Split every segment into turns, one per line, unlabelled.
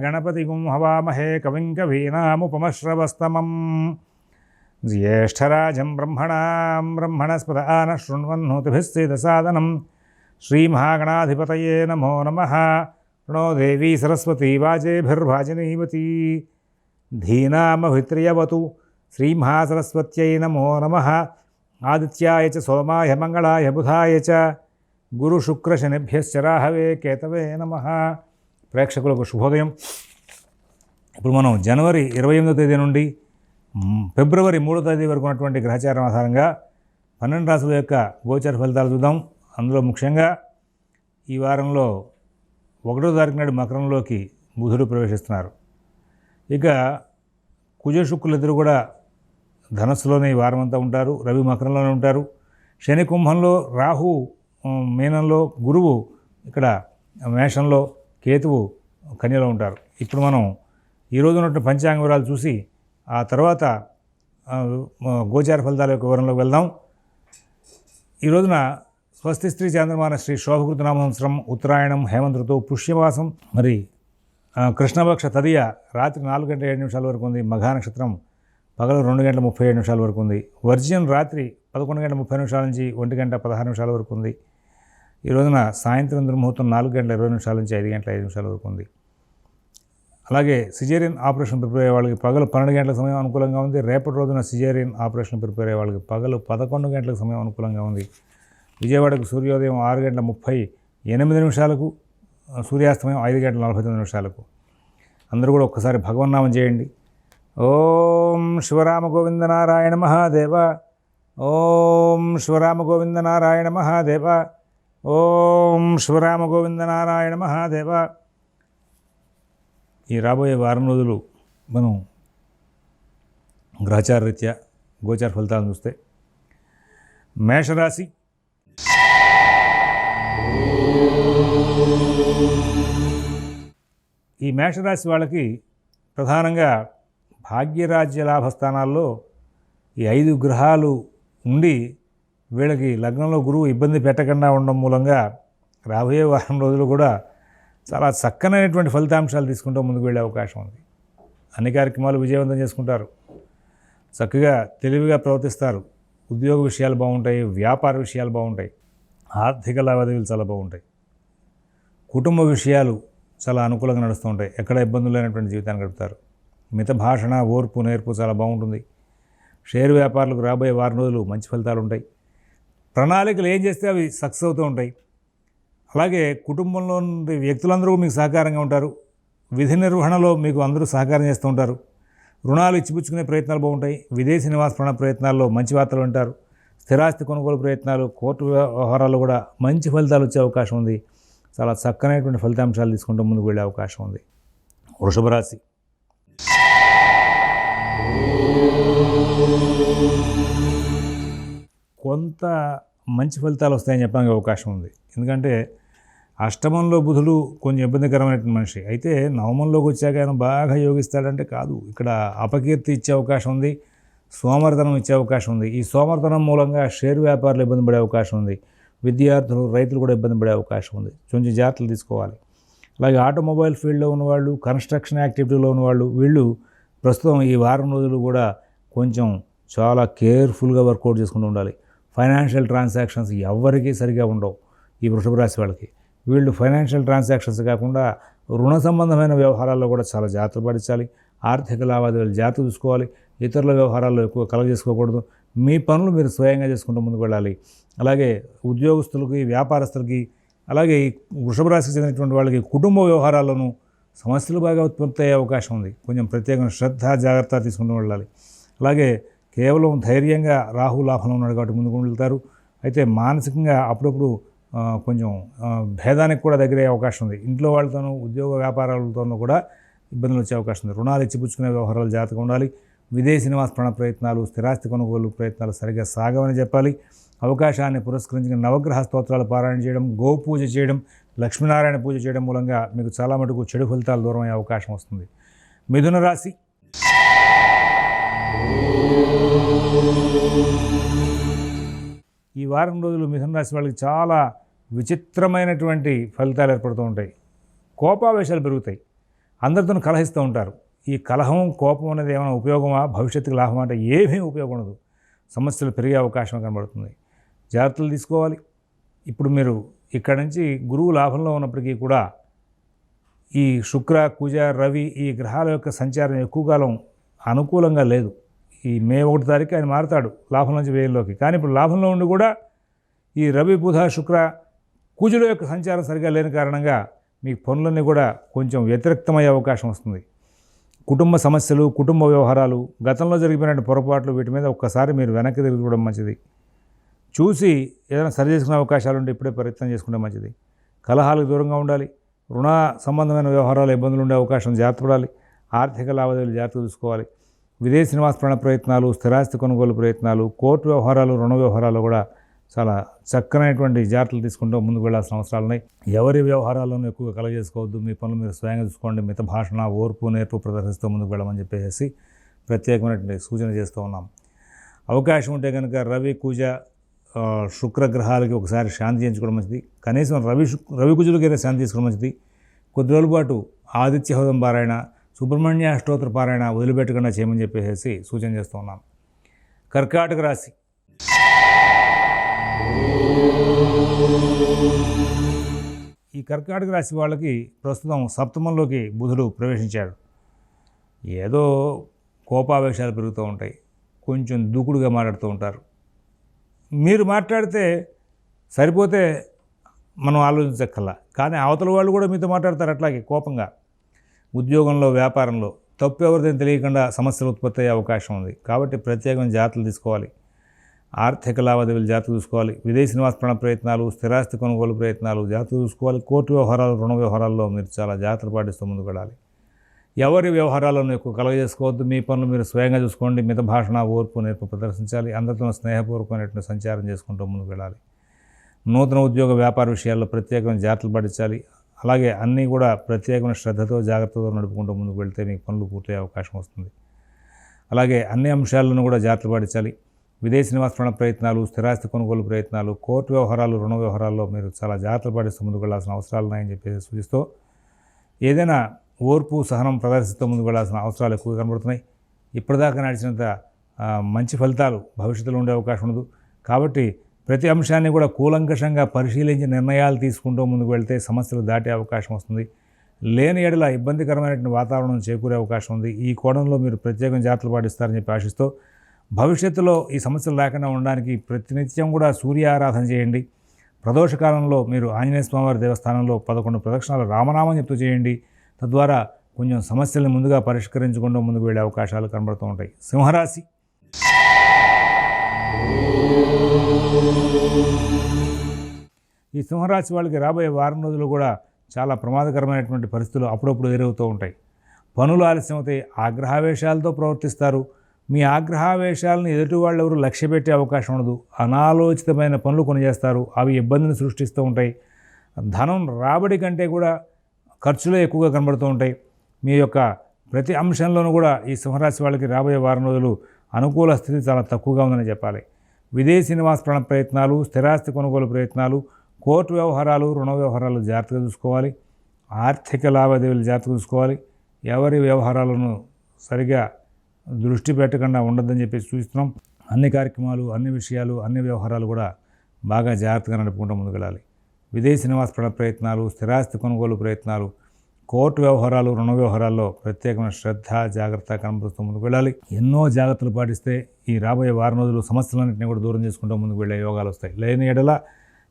గణపతిగుం హవామహే కవిం కవీనాముపమశ్రవస్తమం జ్యేష్ఠరాజం బ్రహ్మణస్పద ఆన శృణ్వన్నోతిభిస్సేదసాదనం శ్రీమహాగణాధిపతయే నమో నమః. ప్రణో దేవీ సరస్వతీ వాజేభిర్వాజినీవతీ ధీనామభిత్రియవతు. శ్రీమహాసరస్వత్యై నమో నమః. ఆదిత్యాయ చ సోమాయ మంగళాయ బుధాయ చ గురుశుక్రశనిభ్యశ్చ రాహవే కేతవే నమః. ప్రేక్షకులకు శుభోదయం. ఇప్పుడు మనం జనవరి 28వ తేదీ నుండి ఫిబ్రవరి 3వ తేదీ వరకు ఉన్నటువంటి గ్రహచారం ఆధారంగా 12 రాశుల యొక్క గోచర ఫలితాలు చూద్దాం. అందులో ముఖ్యంగా ఈ వారంలో 1వ తారీఖు నాడు మకరంలోకి బుధుడు ప్రవేశిస్తున్నారు. ఇక కుజ శుక్రులిద్దరూ కూడా ధనస్సులోనే ఈ వారం అంతా ఉంటారు. రవి మకరంలోనే ఉంటారు. శని కుంభంలో, రాహు మీనంలో, గురువు ఇక్కడ మేషంలో, కేతువు కన్యలో ఉంటారు. ఇప్పుడు మనం ఈరోజు ఉన్నటువంటి పంచాంగ వివరాలు చూసి ఆ తర్వాత గోచార ఫలితాల యొక్క వివరంలోకి వెళ్దాం. ఈ రోజున స్వస్తి స్త్రీ చాంద్రమాన శ్రీ శోభకృత నామ సంవత్సరం, ఉత్తరాయణం, హేమంత ఋతువు, పుష్యమాసం, మరి కృష్ణపక్ష తదియ రాత్రి 4:07 వరకు ఉంది. మఘా నక్షత్రం పగలు 2:37 వరకు ఉంది. వర్జ్యం రాత్రి 11:30 నుంచి 1:16 వరకు ఉంది. ఈ రోజున సాయంత్రం దుర్ముహూర్తం 4:20 నుంచి 5:05 వరకు ఉంది. అలాగే సిజేరియన్ ఆపరేషన్ ప్రిపేర్ అయ్యే వాళ్ళకి పగలు 12 గంటల సమయం అనుకూలంగా ఉంది. రేపటి రోజున సిజేరియన్ ఆపరేషన్ ప్రిపేర్ అయ్యే వాళ్ళకి పగలు 11 గంటల సమయం అనుకూలంగా ఉంది. విజయవాడకు సూర్యోదయం 6:38 సూర్యాస్తమయం 5:49. అందరూ కూడా ఒక్కసారి భగవన్నామం చేయండి. ఓం శివరామ గోవింద నారాయణ మహాదేవ. ఓం శివరామ గోవింద నారాయణ మహాదేవ. ఓం శివరామ గోవింద నారాయణ మహాదేవ. ఈ రాబోయే వారం రోజులు మనం గ్రహచార రీత్యా గోచార ఫలితాలను చూస్తే మేషరాశి, ఈ మేషరాశి వాళ్ళకి ప్రధానంగా భాగ్యరాజ్య లాభస్థానాల్లో ఈ 5 గ్రహాలు ఉండి వీళ్ళకి లగ్నంలో గురువు ఇబ్బంది పెట్టకుండా ఉండడం మూలంగా రాబోయే వారం రోజులు కూడా చాలా చక్కనైనటువంటి ఫలితాంశాలు తీసుకుంటూ ముందుకు వెళ్ళే అవకాశం ఉంది. అన్ని కార్యక్రమాలు విజయవంతం చేసుకుంటారు. చక్కగా తెలివిగా ప్రవర్తిస్తారు. ఉద్యోగ విషయాలు బాగుంటాయి. వ్యాపార విషయాలు బాగుంటాయి. ఆర్థిక లావాదేవీలు చాలా బాగుంటాయి. కుటుంబ విషయాలు చాలా అనుకూలంగా నడుస్తూ ఉంటాయి. ఎక్కడ ఇబ్బందులు లేనటువంటి జీవితాన్ని గడుపుతారు. మిత భాషణ, ఓర్పు, నేర్పు చాలా బాగుంటుంది. షేర్ వ్యాపారులకు రాబోయే వారం రోజులు మంచి ఫలితాలు ఉంటాయి. ప్రణాళికలు ఏం చేస్తే అవి సక్సెస్ అవుతూ ఉంటాయి. అలాగే కుటుంబంలో వ్యక్తులందరూ మీకు సహకారంగా ఉంటారు. విధి నిర్వహణలో మీకు అందరూ సహకారం చేస్తూ ఉంటారు. రుణాలు ఇచ్చిపుచ్చుకునే ప్రయత్నాలు బాగుంటాయి. విదేశీ నివాస ప్రయత్నాల్లో మంచి వార్తలు వింటారు. స్థిరాస్తి కొనుగోలు ప్రయత్నాలు, కోర్టు వ్యవహారాలు కూడా మంచి ఫలితాలు వచ్చే అవకాశం ఉంది. చాలా చక్కనైనటువంటి ఫలితాంశాలు తీసుకుంటూ ముందుకు వెళ్ళే అవకాశం ఉంది. వృషభ రాశి, కొంత మంచి ఫలితాలు వస్తాయని చెప్పడానికి అవకాశం ఉంది. ఎందుకంటే అష్టమంలో బుధుడు కొంచెం ఇబ్బందికరమైనటువంటి మనిషి. అయితే నవమంలోకి వచ్చాక ఆయన బాగా యోగిస్తాడంటే కాదు. ఇక్కడ అపకీర్తి ఇచ్చే అవకాశం ఉంది. సోమరితనం ఇచ్చే అవకాశం ఉంది. ఈ సోమరితనం మూలంగా షేర్ వ్యాపారులు ఇబ్బంది పడే అవకాశం ఉంది. విద్యార్థులు, రైతులు కూడా ఇబ్బంది పడే అవకాశం ఉంది. కొంచెం జాగ్రత్తలు తీసుకోవాలి. అలాగే ఆటోమొబైల్ ఫీల్డ్లో ఉన్నవాళ్ళు, కన్స్ట్రక్షన్ యాక్టివిటీలో ఉన్నవాళ్ళు, వీళ్ళు ప్రస్తుతం ఈ వారం రోజులు కూడా కొంచెం చాలా కేర్ఫుల్గా వర్కౌట్ చేసుకుంటూ ఉండాలి. ఫైనాన్షియల్ ట్రాన్సాక్షన్స్ ఎవరికీ సరిగా ఉండవు. ఈ వృషభ రాశి వాళ్ళకి వీళ్ళు ఫైనాన్షియల్ ట్రాన్సాక్షన్స్ కాకుండా రుణ సంబంధమైన వ్యవహారాల్లో కూడా చాలా జాగ్రత్త పడించాలి. ఆర్థిక లావాదేవీలు జాగ్రత్త చూసుకోవాలి. ఇతరుల వ్యవహారాల్లో ఎక్కువ కలగజేసుకోకూడదు. మీ పనులు మీరు స్వయంగా చేసుకుంటూ ముందుకు వెళ్ళాలి. అలాగే ఉద్యోగస్తులకి, వ్యాపారస్తులకి, అలాగే ఈ వృషభ రాశికి చెందినటువంటి వాళ్ళకి కుటుంబ వ్యవహారాల్లోనూ సమస్యలు బాగా ఉత్పత్తి అయ్యే అవకాశం ఉంది. కొంచెం ప్రత్యేకమైన శ్రద్ధ, జాగ్రత్త తీసుకుంటూ వెళ్ళాలి. అలాగే కేవలం ధైర్యంగా రాహు లాభంలో ఉన్నాడు కాబట్టి ముందుకు వెళ్తారు. అయితే మానసికంగా అప్పుడప్పుడు కొంచెం భేదానికి కూడా దగ్గరయ్యే అవకాశం ఉంది. ఇంట్లో వాళ్ళతోనూ, ఉద్యోగ వ్యాపారాలతోనూ కూడా ఇబ్బందులు వచ్చే అవకాశం ఉంది. రుణాలు ఇచ్చిపుచ్చుకునే వ్యవహారాలు జాగ్రత్తగా ఉండాలి. విదేశీ నివాస ప్రయత్నాలు, స్థిరాస్తి కొనుగోలు ప్రయత్నాలు సరిగ్గా సాగవని చెప్పాలి. అవకాశాన్ని పురస్కరించిన నవగ్రహ స్తోత్రాలు పారాయణ చేయడం, గోపూజ చేయడం, లక్ష్మీనారాయణ పూజ చేయడం మూలంగా మీకు చాలా మటుకు చెడు ఫలితాలు దూరం అయ్యే అవకాశం వస్తుంది. మిథున రాశి, ఈ వారం రోజులు మిథున రాశి వాళ్ళకి చాలా విచిత్రమైనటువంటి ఫలితాలు ఏర్పడుతూ ఉంటాయి. కోపావేశాలు పెరుగుతాయి. అందరితో కలహిస్తూ ఉంటారు. ఈ కలహం కోపం అనేది ఏమైనా ఉపయోగమా, భవిష్యత్తుకు లాభం అంటే ఏమీ ఉపయోగం ఉండదు. సమస్యలు పెరిగే అవకాశం కనబడుతుంది. జాగ్రత్తలు తీసుకోవాలి. ఇప్పుడు మీరు ఇక్కడ నుంచి గురువు లాభంలో ఉన్నప్పటికీ కూడా ఈ శుక్ర, కుజ, రవి ఈ గ్రహాల యొక్క సంచారం ఎక్కువ కాలం అనుకూలంగా లేదు. ఈ మే 1 తారీఖు ఆయన మారుతాడు లాభం నుంచి వ్యయంలోకి. కానీ ఇప్పుడు లాభంలో ఉండి కూడా ఈ రవి, బుధ, శుక్ర, కుజుల యొక్క సంచారం సరిగా లేని కారణంగా మీ పనులన్నీ కూడా కొంచెం వ్యతిరేక్తమయ్యే అవకాశం వస్తుంది. కుటుంబ సమస్యలు, కుటుంబ వ్యవహారాలు, గతంలో జరిగిపోయిన పొరపాట్లు, వీటి మీద ఒక్కసారి మీరు వెనక్కి తిరుగుకోవడం మంచిది. చూసి ఏదైనా సరి చేసుకునే అవకాశాలు ఉంటే ఇప్పుడే ప్రయత్నం చేసుకుంటే మంచిది. కలహాలకు దూరంగా ఉండాలి. రుణ సంబంధమైన వ్యవహారాలు ఇబ్బందులు ఉండే అవకాశం జాగ్రత్త పడాలి. ఆర్థిక లావాదేవీలు జాగ్రత్త చూసుకోవాలి. విదేశీ నివాస ప్రయత్నాలు, స్థిరాస్తి కొనుగోలు ప్రయత్నాలు, కోర్టు వ్యవహారాలు, రుణ వ్యవహారాలు కూడా చాలా చక్కనైనటువంటి జాగ్రత్తలు తీసుకుంటూ ముందుకు వెళ్ళాల్సిన అవసరాలు ఉన్నాయి. ఎవరి వ్యవహారాలను ఎక్కువగా కలగజేసుకోవద్దు. మీ పనులు మీరు స్వయంగా చూసుకోండి. మిత భాషణ, ఓర్పు, నేర్పు ప్రదర్శిస్తూ ముందుకు వెళ్ళమని చెప్పేసి ప్రత్యేకమైనటువంటి సూచన చేస్తూ ఉన్నాం. అవకాశం ఉంటే కనుక రవి, కుజ, శుక్ర గ్రహాలకి ఒకసారి శాంతి చేయించుకోవడం మంచిది. కనీసం రవి కుజులకైనా శాంతి తీసుకోవడం మంచిది. కొద్ది రోజుల పాటు ఆదిత్య హృదయం పారాయణ, సుబ్రహ్మణ్య అష్టోత్తర పారాయణ వదిలిపెట్టకుండా చేయమని చెప్పేసి సూచన చేస్తూ ఉన్నాం. కర్కాటక రాశి. ఈ కర్కాటక రాశి వాళ్ళకి ప్రస్తుతం సప్తమంలోకి బుధుడు ప్రవేశించాడు. ఏదో కోపావేశాలు పెరుగుతూ ఉంటాయి. కొంచెం దూకుడుగా మాట్లాడుతూ ఉంటారు. మీరు మాట్లాడితే సరిపోతే మనం ఆలోచించక్కల్లా, కానీ అవతల వాళ్ళు కూడా మీతో మాట్లాడతారు అట్లాగే కోపంగా. ఉద్యోగంలో, వ్యాపారంలో తప్పు ఎవరిదని తెలియకుండా సమస్యలు ఉత్పత్తి అయ్యే అవకాశం ఉంది. కాబట్టి ప్రత్యేకమైన జాగ్రత్తలు తీసుకోవాలి. ఆర్థిక లావాదేవీలు జాగ్రత్త చూసుకోవాలి. విదేశీ నివాస ప్రయత్నాలు, స్థిరాస్తి కొనుగోలు ప్రయత్నాలు జాగ్రత్త చూసుకోవాలి. కోర్టు వ్యవహారాలు, రుణ వ్యవహారాల్లో మీరు చాలా జాగ్రత్తలు పాటిస్తూ ముందుకు వెళ్ళాలి. ఎవరి వ్యవహారాలను ఎక్కువ కలగజేసుకోవద్దు. మీ పనులు మీరు స్వయంగా చూసుకోండి. మిత భాషణ, ఓర్పు, నేర్పు ప్రదర్శించాలి. అందరితో స్నేహపూర్వకమైనటువంటి సంచారం చేసుకుంటూ ముందుకు వెళ్ళాలి. నూతన ఉద్యోగ వ్యాపార విషయాల్లో ప్రత్యేకమైన జాగ్రత్తలు పాటించాలి. అలాగే అన్నీ కూడా ప్రత్యేకమైన శ్రద్ధతో, జాగ్రత్తతో నడుపుకుంటూ ముందుకు వెళ్తే మీకు పనులు పూర్తయ్యే అవకాశం వస్తుంది. అలాగే అన్ని అంశాలను కూడా జాగ్రత్తలు పాటించాలి. విదేశీ నివాస ప్రయత్నాలు, స్థిరాస్తి కొనుగోలు ప్రయత్నాలు, కోర్టు వ్యవహారాలు, రుణ వ్యవహారాల్లో మీరు చాలా జాగ్రత్తలు పాటిస్తూ ముందుకు వెళ్ళాల్సిన అవసరాలు ఉన్నాయని చెప్పేసి సూచిస్తూ ఏదైనా ఓర్పు, సహనం ప్రదర్శిస్తూ ముందుకు వెళ్ళాల్సిన అవసరాలు ఎక్కువగా కనబడుతున్నాయి. ఇప్పటిదాకా నడిచినంత మంచి ఫలితాలు భవిష్యత్తులో ఉండే అవకాశం ఉండదు. కాబట్టి ప్రతి అంశాన్ని కూడా కూలంకషంగా పరిశీలించి నిర్ణయాలు తీసుకుంటూ ముందుకు వెళ్తే సమస్యలు దాటే అవకాశం వస్తుంది. లేని ఎడల ఇబ్బందికరమైనటువంటి వాతావరణం చేకూరే అవకాశం ఉంది. ఈ కోణంలో మీరు ప్రత్యేకంగా జాగ్రత్తలు పాటిస్తారని చెప్పి ఆశిస్తూ భవిష్యత్తులో ఈ సమస్యలు లేకుండా ఉండడానికి ప్రతినిత్యం కూడా సూర్య ఆరాధన చేయండి. ప్రదోషకాలంలో మీరు ఆంజనేయ స్వామివారి దేవస్థానంలో 11 ప్రదక్షిణాలు రామనామం చెప్తూ చేయండి. తద్వారా కొంచెం సమస్యల్ని ముందుగా పరిష్కరించుకుంటూ ముందుకు వెళ్ళే అవకాశాలు కనబడుతూ ఉంటాయి. సింహరాశి. ఈ సింహరాశి వాళ్ళకి రాబోయే వారం రోజులు కూడా చాలా ప్రమాదకరమైనటువంటి పరిస్థితులు అప్పుడప్పుడు ఎదురవుతూ ఉంటాయి. పనులు ఆలస్యం అవుతాయి. ఆగ్రహావేశాలతో ప్రవర్తిస్తారు. మీ ఆగ్రహావేశాలను ఎదుటి వాళ్ళు ఎవరు లక్ష్య పెట్టే అవకాశం ఉండదు. అనాలోచితమైన పనులు కొని చేస్తారు. అవి ఇబ్బందిని సృష్టిస్తూ ఉంటాయి. ధనం రాబడి కంటే కూడా ఖర్చులే ఎక్కువగా కనబడుతూ ఉంటాయి. మీ యొక్క ప్రతి అంశంలోనూ కూడా ఈ సింహరాశి వాళ్ళకి రాబోయే వారం రోజులు అనుకూల స్థితి చాలా తక్కువగా ఉందని చెప్పాలి. విదేశీ నివాస ప్రయత్నాలు, స్థిరాస్తి కొనుగోలు ప్రయత్నాలు, కోర్టు వ్యవహారాలు, రుణ వ్యవహారాలు జాగ్రత్తగా చూసుకోవాలి. ఆర్థిక లావాదేవీలు జాగ్రత్తగా చూసుకోవాలి. ఎవరి వ్యవహారాలను సరిగా దృష్టి పెట్టకుండా ఉండద్దని చెప్పి సూచిస్తున్నాం. అన్ని కార్యక్రమాలు, అన్ని విషయాలు, అన్ని వ్యవహారాలు కూడా బాగా జాగ్రత్తగా నడుపుకుంటూ ముందుకెళ్ళాలి. విదేశీ నివాస ప్రయత్నాలు, స్థిరాస్తి కొనుగోలు ప్రయత్నాలు, కోర్టు వ్యవహారాలు, రుణ వ్యవహారాల్లో ప్రత్యేకమైన శ్రద్ధ, జాగ్రత్త కనబరుస్తూ ముందుకు వెళ్ళాలి. ఎన్నో జాగ్రత్తలు పాటిస్తే ఈ రాబోయే వారం రోజులు సమస్యలన్నింటినీ కూడా దూరం చేసుకుంటూ ముందుకు వెళ్ళే యోగాలు వస్తాయి. లేని ఎడల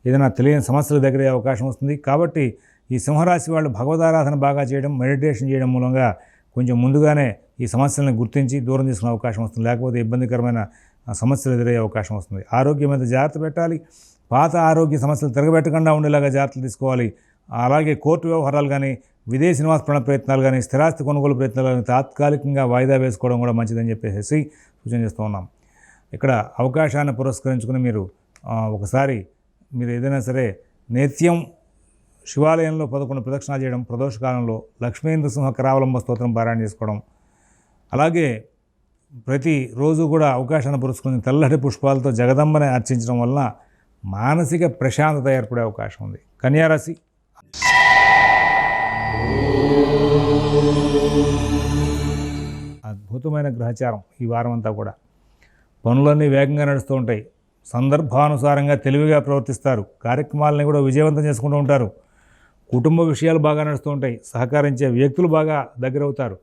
ఏదైనా తెలియని సమస్యల దగ్గర అవకాశం వస్తుంది. కాబట్టి ఈ సింహరాశి వాళ్ళు భగవదారాధన బాగా చేయడం, మెడిటేషన్ చేయడం మూలంగా కొంచెం ముందుగానే ఈ సమస్యలను గుర్తించి దూరం చేసుకునే అవకాశం వస్తుంది. లేకపోతే ఇబ్బందికరమైన సమస్యలు ఎదురయ్యే అవకాశం వస్తుంది. ఆరోగ్యం మీద జాగ్రత్త పెట్టాలి. పాత ఆరోగ్య సమస్యలు తిరగబెట్టకుండా ఉండేలాగా జాగ్రత్తలు తీసుకోవాలి. అలాగే కోర్టు వ్యవహారాలు కానీ, విదేశీ నివాస ప్రయత్నాలు కానీ, స్థిరాస్తి కొనుగోలు ప్రయత్నాలు కానీ తాత్కాలికంగా వాయిదా వేసుకోవడం కూడా మంచిదని చెప్పేసి సూచన చేస్తూ ఉన్నాం. ఇక్కడ అవకాశాన్ని పురస్కరించుకుని మీరు ఒకసారి మీరు ఏదైనా సరే నిత్యం శివాలయంలో 11 ప్రదక్షిణాలు చేయడం, ప్రదోషకాలంలో లక్ష్మీ నృసింహ కరావలంబ స్తోత్రం పారాయణ చేసుకోవడం, అలాగే ప్రతిరోజు కూడా అవకాశాన్ని పురస్కరించి తెల్లటి పుష్పాలతో జగదంబని అర్చించడం వలన మానసిక ప్రశాంతత ఏర్పడే అవకాశం ఉంది. కన్యా రాశి. అద్భుతమైన గ్రహచారం ఈ వారం అంతా కూడా. పనులన్నీ వేగంగా నడుస్తూ ఉంటాయి. సందర్భానుసారంగా తెలివిగా ప్రవర్తిస్తారు. కార్యక్రమాలని కూడా విజయవంతం చేసుకుంటూ ఉంటారు. కుటుంబ విషయాలు బాగా నడుస్తూ ఉంటాయి. సహకరించే వ్యక్తులు బాగా దగ్గరవుతారు.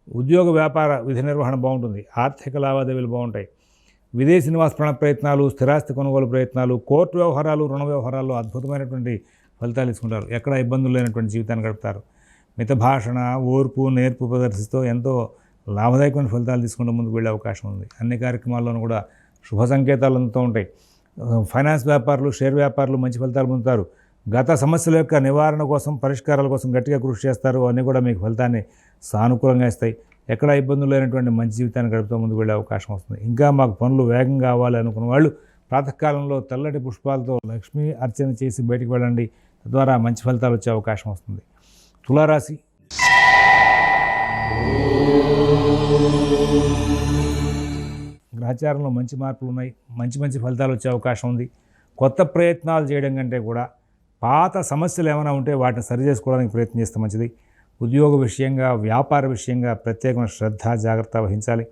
ఉద్యోగ వ్యాపార విధి నిర్వహణ బాగుంటుంది. ఆర్థిక లావాదేవీలు బాగుంటాయి. విదేశీ నివాస ప్రయత్నాలు, స్థిరాస్తి కొనుగోలు ప్రయత్నాలు, కోర్టు వ్యవహారాలు, రుణ వ్యవహారాల్లో అద్భుతమైనటువంటి ఫలితాలు తీసుకుంటారు. ఎక్కడ ఇబ్బందులు లేనటువంటి జీవితాన్ని గడుపుతారు. మితభాషణ, ఓర్పు, నేర్పు ప్రదర్శిస్తూ ఎంతో లాభదాయకమైన ఫలితాలు తీసుకుంటూ ముందుకు వెళ్ళే అవకాశం ఉంది. అన్ని కార్యక్రమాల్లోనూ కూడా శుభ సంకేతాలు అందుతూ ఉంటాయి. ఫైనాన్స్ వ్యాపారులు, షేర్ వ్యాపారులు మంచి ఫలితాలు పొందుతారు. గత సమస్యల యొక్క నివారణ కోసం, పరిష్కారాల కోసం గట్టిగా కృషి చేస్తారు. అన్నీ కూడా మీకు ఫలితాన్ని సానుకూలంగా ఇస్తాయి. ఎక్కడ ఇబ్బందులు లేనటువంటి మంచి జీవితాన్ని గడుపుతూ ముందుకు వెళ్ళే అవకాశం వస్తుంది. ఇంకా మాకు పనులు వేగంగా కావాలి అనుకున్న వాళ్ళు ప్రాతకాలంలో తెల్లటి పుష్పాలతో లక్ష్మీ అర్చన చేసి బయటికి వెళ్ళండి. తద్వారా మంచి ఫలితాలు వచ్చే అవకాశం వస్తుంది. తులారాశి. గ్రహచారంలో మంచి మార్పులు ఉన్నాయి. మంచి ఫలితాలు వచ్చే అవకాశం ఉంది. కొత్త ప్రయత్నాలు చేయడం కంటే కూడా పాత సమస్యలు ఏమైనా ఉంటే వాటిని సరి చేసుకోవడానికి ప్రయత్నం చేస్తే మంచిది. ఉద్యోగ విషయంగా, వ్యాపార విషయంగా ప్రత్యేకమైన శ్రద్ధ, జాగ్రత్త వహించాలి.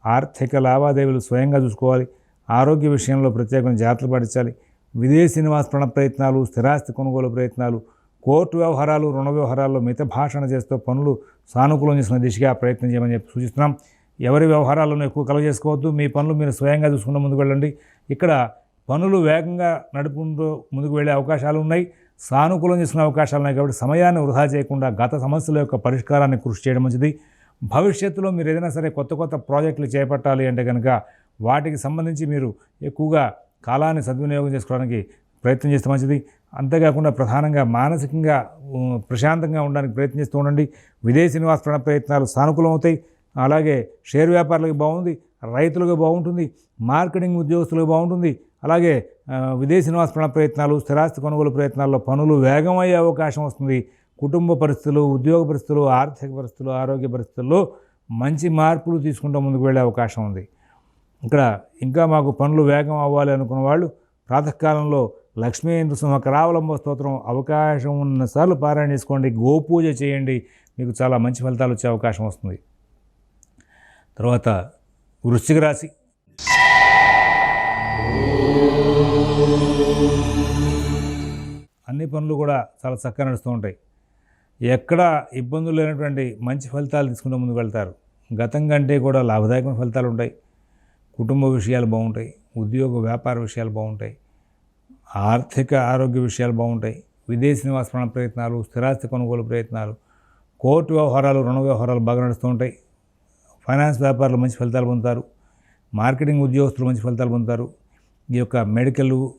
ఆర్థిక లావాదేవీలు స్వయంగా చూసుకోవాలి. ఆరోగ్య విషయంలో ప్రత్యేకమైన జాగ్రత్తలు పాటించాలి. విదేశీ నివాస ప్రయత్నాలు, స్థిరాస్తి కొనుగోలు ప్రయత్నాలు, కోర్టు వ్యవహారాలు, రుణ వ్యవహారాల్లో మిత భాషణ చేస్తూ పనులు సానుకూలం చేసుకునే దిశగా ప్రయత్నం చేయమని చెప్పి సూచిస్తున్నాం. ఎవరి వ్యవహారాలను ఎక్కువ కలుగ చేసుకోవద్దు. మీ పనులు మీరు స్వయంగా చూసుకుంటూ ముందుకు వెళ్ళండి. ఇక్కడ పనులు వేగంగా నడుపుకుంటూ ముందుకు వెళ్ళే అవకాశాలు ఉన్నాయి. సానుకూలం చేసుకునే అవకాశాలు ఉన్నాయి. కాబట్టి సమయాన్ని వృధా చేయకుండా గత సమస్యల యొక్క పరిష్కారాన్ని కృషి చేయడం మంచిది. భవిష్యత్తులో మీరు ఏదైనా సరే కొత్త ప్రాజెక్టులు చేపట్టాలి అంటే కనుక వాటికి సంబంధించి మీరు ఎక్కువగా కాలాన్ని సద్వినియోగం చేసుకోవడానికి ప్రయత్నం చేస్తే మంచిది. అంతేకాకుండా ప్రధానంగా మానసికంగా ప్రశాంతంగా ఉండడానికి ప్రయత్నం చేస్తూ ఉండండి. విదేశీ నివాస ప్రయత్నాలు సానుకూలం అవుతాయి. అలాగే షేర్ వ్యాపారులకు బాగుంది, రైతులకు బాగుంటుంది, మార్కెటింగ్ ఉద్యోగస్తులకు బాగుంటుంది. అలాగే విదేశీ నివాస ప్రయత్నాలు, స్థిరాస్తి కొనుగోలు ప్రయత్నాల్లో పనులు వేగమయ్యే అవకాశం వస్తుంది. కుటుంబ పరిస్థితులు, ఉద్యోగ పరిస్థితులు, ఆర్థిక పరిస్థితులు, ఆరోగ్య పరిస్థితుల్లో మంచి మార్పులు తీసుకుంటూ ముందుకు వెళ్ళే అవకాశం ఉంది. ఇక్కడ ఇంకా మాకు పనులు వేగం అవ్వాలి అనుకున్న వాళ్ళు ప్రాతకాలంలో లక్ష్మీ నృసింహ కరావలంబ స్తోత్రం అవకాశం ఉన్నసార్లు పారాయణ చేసుకోండి. గోపూజ చేయండి. మీకు చాలా మంచి ఫలితాలు వచ్చే అవకాశం వస్తుంది. తర్వాత వృశ్చిక రాశి. అన్ని పనులు కూడా చాలా చక్కగా నడుస్తూ ఉంటాయి. ఎక్కడ ఇబ్బందులు లేనటువంటి మంచి ఫలితాలు తీసుకుంటూ ముందుకు వెళ్తారు. గతం కంటే కూడా లాభదాయకమైన ఫలితాలు ఉంటాయి. కుటుంబ విషయాలు బాగుంటాయి. ఉద్యోగ వ్యాపార విషయాలు బాగుంటాయి. ఆర్థిక ఆరోగ్య విషయాలు బాగుంటాయి. విదేశీ నివాస ప్రయత్నాలు, స్థిరాస్తి కొనుగోలు ప్రయత్నాలు, కోర్టు వ్యవహారాలు, రుణ వ్యవహారాలు బాగా నడుస్తూ ఉంటాయి. ఫైనాన్స్ వ్యాపారులు మంచి ఫలితాలు పొందుతారు. మార్కెటింగ్ ఉద్యోగస్తులు మంచి ఫలితాలు పొందుతారు. ఈ యొక్క మెడికల్,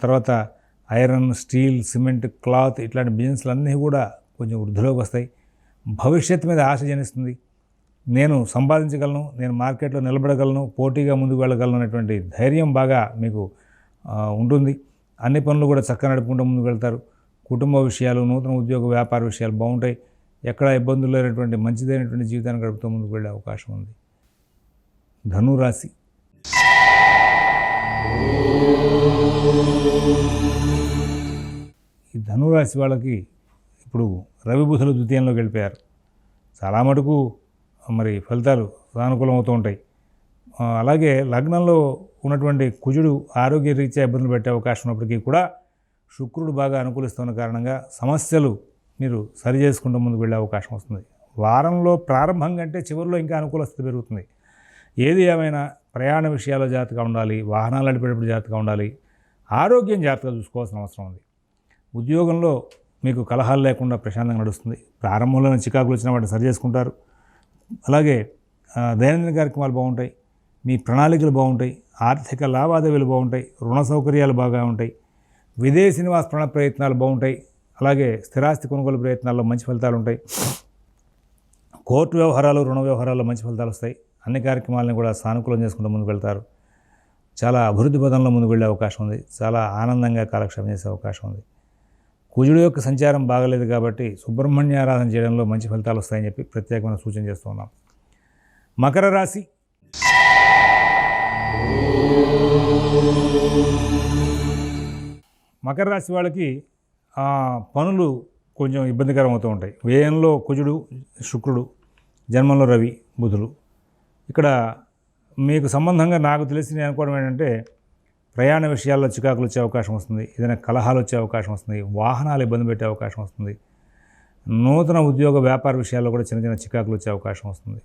తర్వాత ఐరన్, స్టీల్, సిమెంట్, క్లాత్ ఇట్లాంటి బిజినెస్లు అన్నీ కూడా కొంచెం వృద్ధిలోకి వస్తాయి. భవిష్యత్తు మీద ఆశ జనిస్తుంది. నేను సంపాదించగలను, నేను మార్కెట్లో నిలబడగలను, పోటీగా ముందుకు వెళ్ళగలను అనేటువంటి ధైర్యం బాగా మీకు ఉంటుంది. అన్ని పనులు కూడా చక్కగా నడుపుకుంటూ ముందుకు వెళ్తారు. కుటుంబ విషయాలు, నూతన ఉద్యోగ వ్యాపార విషయాలు బాగుంటాయి. ఎక్కడ ఇబ్బందులు లేనటువంటి మంచిదైనటువంటి జీవితాన్ని గడుపుతూ ముందుకు వెళ్ళే అవకాశం ఉంది. ధనురాశి. ఈ ధనురాశి వాళ్ళకి ఇప్పుడు రవి బుధులు ద్వితీయంలోకి వెళ్ళిపోయారు. చాలా మటుకు మరి ఫలితాలు సానుకూలం అవుతూ ఉంటాయి. అలాగే లగ్నంలో ఉన్నటువంటి కుజుడు ఆరోగ్య రీత్యా ఇబ్బందులు పెట్టే అవకాశం ఉన్నప్పటికీ కూడా శుక్రుడు బాగా అనుకూలిస్తున్న కారణంగా సమస్యలు మీరు సరి చేసుకుంటూ ముందుకు వెళ్ళే అవకాశం వస్తుంది. వారంలో ప్రారంభం కంటే చివరిలో ఇంకా అనుకూల స్థితి పెరుగుతుంది. ఏది ఏమైనా ప్రయాణ విషయాల్లో జాగ్రత్తగా ఉండాలి. వాహనాలు నడిపేటప్పుడు జాగ్రత్తగా ఉండాలి. ఆరోగ్యం జాగ్రత్తగా చూసుకోవాల్సిన అవసరం ఉంది. ఉద్యోగంలో మీకు కలహాలు లేకుండా ప్రశాంతంగా నడుస్తుంది. ప్రారంభంలోనే చికాకులు వచ్చిన వాటిని సరి చేసుకుంటారు. అలాగే దైనందిన కార్యక్రమాలు బాగుంటాయి. మీ ప్రణాళికలు బాగుంటాయి. ఆర్థిక లావాదేవీలు బాగుంటాయి. రుణ సౌకర్యాలు బాగా ఉంటాయి. విదేశీ నివాస ప్రయత్నాలు బాగుంటాయి. అలాగే స్థిరాస్తి కొనుగోలు ప్రయత్నాల్లో మంచి ఫలితాలు ఉంటాయి. కోర్టు వ్యవహారాలు, రుణ వ్యవహారాల్లో మంచి ఫలితాలు వస్తాయి. అన్ని కార్యక్రమాలను కూడా సానుకూలం చేసుకుంటూ ముందుకు వెళ్తారు. చాలా అభివృద్ధి పదంలో ముందుకు వెళ్ళే అవకాశం ఉంది. చాలా ఆనందంగా కాలక్షేపం చేసే అవకాశం ఉంది. కుజుడు యొక్క సంచారం బాగలేదు కాబట్టి సుబ్రహ్మణ్య ఆరాధన చేయడంలో మంచి ఫలితాలు వస్తాయని చెప్పి ప్రత్యేకమైన సూచన చేస్తూ ఉన్నాం. మకర రాశి. మకర రాశి వాళ్ళకి పనులు కొంచెం ఇబ్బందికరం అవుతూ ఉంటాయి. వ్యయంలో కుజుడు, శుక్రుడు, జన్మంలో రవి, బుధులు. ఇక్కడ మీకు సంబంధంగా నాకు తెలిసి నేను అనుకోవడం ఏంటంటే ప్రయాణ విషయాల్లో చికాకులు వచ్చే అవకాశం వస్తుంది, ఏదైనా కలహాలు వచ్చే అవకాశం వస్తుంది, వాహనాలు ఇబ్బంది పెట్టే అవకాశం వస్తుంది, నూతన ఉద్యోగ వ్యాపార విషయాల్లో కూడా చిన్న చిన్న చికాకులు వచ్చే అవకాశం వస్తుంది.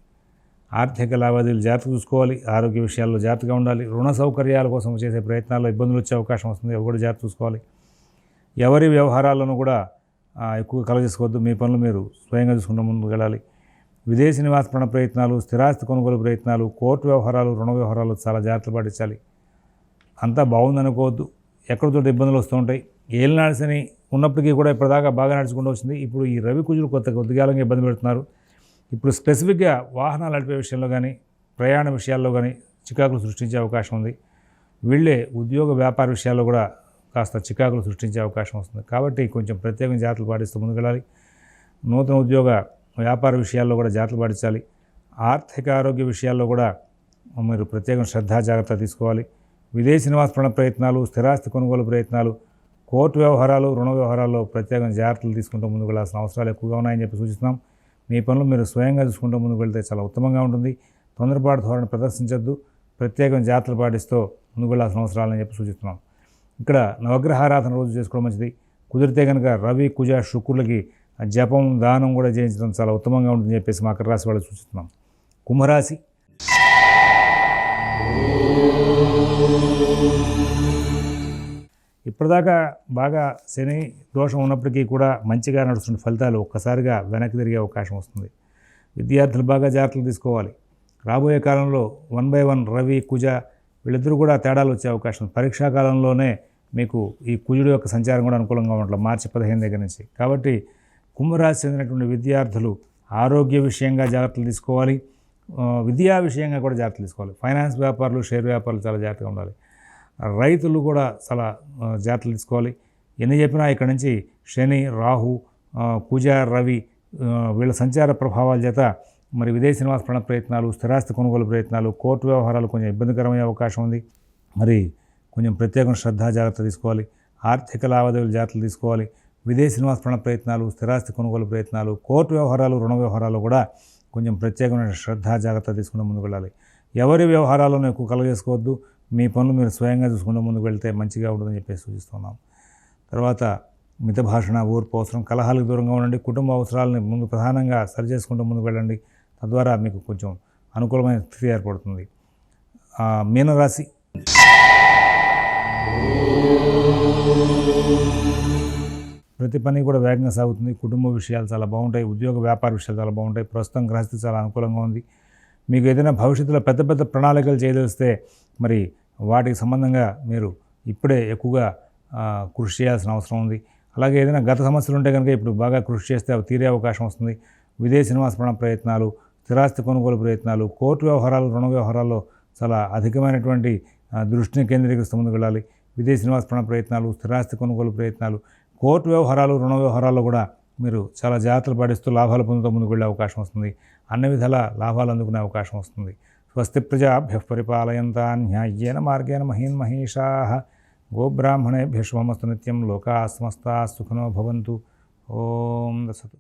ఆర్థిక లావాదేవీలు జాగ్రత్త చూసుకోవాలి, ఆరోగ్య విషయాల్లో జాగ్రత్తగా ఉండాలి, రుణ సౌకర్యాల కోసం చేసే ప్రయత్నాల్లో ఇబ్బందులు వచ్చే అవకాశం వస్తుంది, అవి కూడా జాగ్రత్త చూసుకోవాలి. ఎవరి వ్యవహారాలను కూడా ఎక్కువ కలగజేసుకోవద్దు, మీ పనులు మీరు స్వయంగా చూసుకుంటూ ముందుకు వెళ్ళాలి. విదేశీ నివాస ప్రయత్నాలు, స్థిరాస్తి కొనుగోలు ప్రయత్నాలు, కోర్టు వ్యవహారాలు, రుణ వ్యవహారాలు చాలా జాగ్రత్తలు పాటించాలి. అంతా బాగుందనుకోవద్దు, ఎక్కడితో ఇబ్బందులు వస్తూ ఉంటాయి. ఏలినాడు శని ఉన్నప్పటికీ కూడా ఇప్పటిదాకా బాగా నడుచుకుంటూ వచ్చింది. ఇప్పుడు ఈ రవి కుజులు కొద్దిగాలంగా ఇబ్బంది పెడుతున్నారు. ఇప్పుడు స్పెసిఫిక్గా వాహనాలు నడిపే విషయంలో కానీ ప్రయాణ విషయాల్లో కానీ చికాకులు సృష్టించే అవకాశం ఉంది. వీళ్ళే ఉద్యోగ వ్యాపార విషయాల్లో కూడా కాస్త చికాకులు సృష్టించే అవకాశం వస్తుంది. కాబట్టి కొంచెం ప్రత్యేకంగా జాగ్రత్తలు పాటిస్తూ ముందుకెళ్ళాలి. నూతన ఉద్యోగ వ్యాపార విషయాల్లో కూడా జాగ్రత్తలు పాటించాలి. ఆర్థిక ఆరోగ్య విషయాల్లో కూడా మీరు ప్రత్యేకంగా శ్రద్ధ జాగ్రత్త తీసుకోవాలి. విదేశీ నివాస ప్రయత్నాలు, స్థిరాస్తి కొనుగోలు ప్రయత్నాలు, కోర్టు వ్యవహారాలు, రుణ వ్యవహారాల్లో ప్రత్యేకంగా జాగ్రత్తలు తీసుకుంటూ ముందుకు వెళ్ళాల్సిన అవసరాలు ఎక్కువగా ఉన్నాయని చెప్పి సూచిస్తున్నాం. మీ పనులు మీరు స్వయంగా చూసుకుంటూ ముందుకు వెళ్తే చాలా ఉత్తమంగా ఉంటుంది. తొందరపాటు ధోరణి ప్రదర్శించద్దు, ప్రత్యేకంగా జాగ్రత్తలు పాటిస్తూ ముందుకు వెళ్ళాల్సిన అవసరాలని చెప్పి సూచిస్తున్నాం. ఇక్కడ నవగ్రహారాధన రోజు చేసుకోవడం మంచిది. కుదిరితే కనుక రవి, కుజ, శుక్రులకి జపం, దానం కూడా చేయించడం చాలా ఉత్తమంగా ఉంటుందని చెప్పేసి మకర రాశి వాళ్ళు సూచిస్తున్నాం. కుంభరాశి ఇప్పటిదాకా బాగా శని దోషం ఉన్నప్పటికీ కూడా మంచిగా నడుస్తున్న ఫలితాలు ఒక్కసారిగా వెనక్కి తిరిగే అవకాశం వస్తుంది. విద్యార్థులు బాగా జాగ్రత్తలు తీసుకోవాలి. రాబోయే కాలంలో 1 by 1 రవి, కుజ వీళ్ళిద్దరూ కూడా తేడాలు వచ్చే అవకాశం. పరీక్షా కాలంలోనే మీకు ఈ కుజుడు యొక్క సంచారం కూడా అనుకూలంగా ఉండట్లేదు మార్చి 15 దగ్గర నుంచి. కాబట్టి కుంభరాశి చెందినటువంటి విద్యార్థులు ఆరోగ్య విషయంగా జాగ్రత్తలు తీసుకోవాలి, విద్యా విషయంగా కూడా జాగ్రత్తలు తీసుకోవాలి. ఫైనాన్స్ వ్యాపారులు, షేర్ వ్యాపారులు చాలా జాగ్రత్తగా ఉండాలి. రైతులు కూడా చాలా జాగ్రత్తలు తీసుకోవాలి. ఎన్ని చెప్పినా ఇక్కడ నుంచి శని, రాహు, కుజ, రవి వీళ్ళ సంచార ప్రభావాల చేత మరి విదేశీ నివాస ప్రయత్నాలు, స్థిరాస్తి కొనుగోలు ప్రయత్నాలు, కోర్టు వ్యవహారాలు కొంచెం ఇబ్బందికరమయ్యే అవకాశం ఉంది. మరి కొంచెం ప్రత్యేకం శ్రద్ధ జాగ్రత్త తీసుకోవాలి. ఆర్థిక లావాదేవీలు జాగ్రత్తలు తీసుకోవాలి. విదేశీ నివాస ప్రయత్నాలు, స్థిరాస్తి కొనుగోలు ప్రయత్నాలు, కోర్టు వ్యవహారాలు, రుణ వ్యవహారాలు కూడా కొంచెం ప్రత్యేకమైన శ్రద్ధ జాగ్రత్త తీసుకుంటూ ముందుకు వెళ్ళాలి. ఎవరి వ్యవహారాలను ఎక్కువ కలగజేసుకోవద్దు, మీ పనులు మీరు స్వయంగా చూసుకుంటూ ముందుకు వెళ్తే మంచిగా ఉంటుందని చెప్పేసి సూచిస్తున్నాం. తర్వాత మిత భాషణ, ఓర్పు అవసరం. కలహాలకు దూరంగా ఉండండి. కుటుంబ అవసరాలని ముందు ప్రధానంగా సరిచేసుకుంటూ ముందుకు వెళ్ళండి. తద్వారా మీకు కొంచెం అనుకూలమైన స్థితి ఏర్పడుతుంది. మీనరాశి ప్రతి పని కూడా వేగంగా సాగుతుంది. కుటుంబ విషయాలు చాలా బాగుంటాయి. ఉద్యోగ వ్యాపార విషయాలు చాలా బాగుంటాయి. ప్రస్తుతం గ్రహస్థితి చాలా అనుకూలంగా ఉంది. మీకు ఏదైనా భవిష్యత్తులో పెద్ద పెద్ద ప్రణాళికలు చేయదలిస్తే మరి వాటికి సంబంధంగా మీరు ఇప్పుడే ఎక్కువగా కృషి చేయాల్సిన అవసరం ఉంది. అలాగే ఏదైనా గత సమస్యలు ఉంటే కనుక ఇప్పుడు బాగా కృషి చేస్తే అవి తీరే అవకాశం వస్తుంది. విదేశీ నివాస ప్రయత్నాలు, స్థిరాస్తి కొనుగోలు ప్రయత్నాలు, కోర్టు వ్యవహారాలు, రుణ వ్యవహారాల్లో చాలా అధికమైనటువంటి దృష్టిని కేంద్రీకరిస్తూ ముందుకు వెళ్ళాలి. విదేశీ నివాస ప్రయత్నాలు, స్థిరాస్తి కొనుగోలు ప్రయత్నాలు, కోర్టు వ్యవహారాలు, రుణ వ్యవహారాల్లో కూడా మీరు చాలా జాగ్రత్తలు పాటిస్తూ లాభాలు పొందుతూ ముందుకు వెళ్ళే అవకాశం వస్తుంది. అన్ని విధాల లాభాలు అందుకునే అవకాశం వస్తుంది. స్వస్తి ప్రజాభ్యః పరిపాలయంతాం న్యాయ్యేన మార్గేణ మహీన్ మహీషాః గోబ్రాహ్మణేభ్యః శుభమస్తు నిత్యం. లోకాః సమస్తాః సుఖినో భవంతు. ఓం దసతు.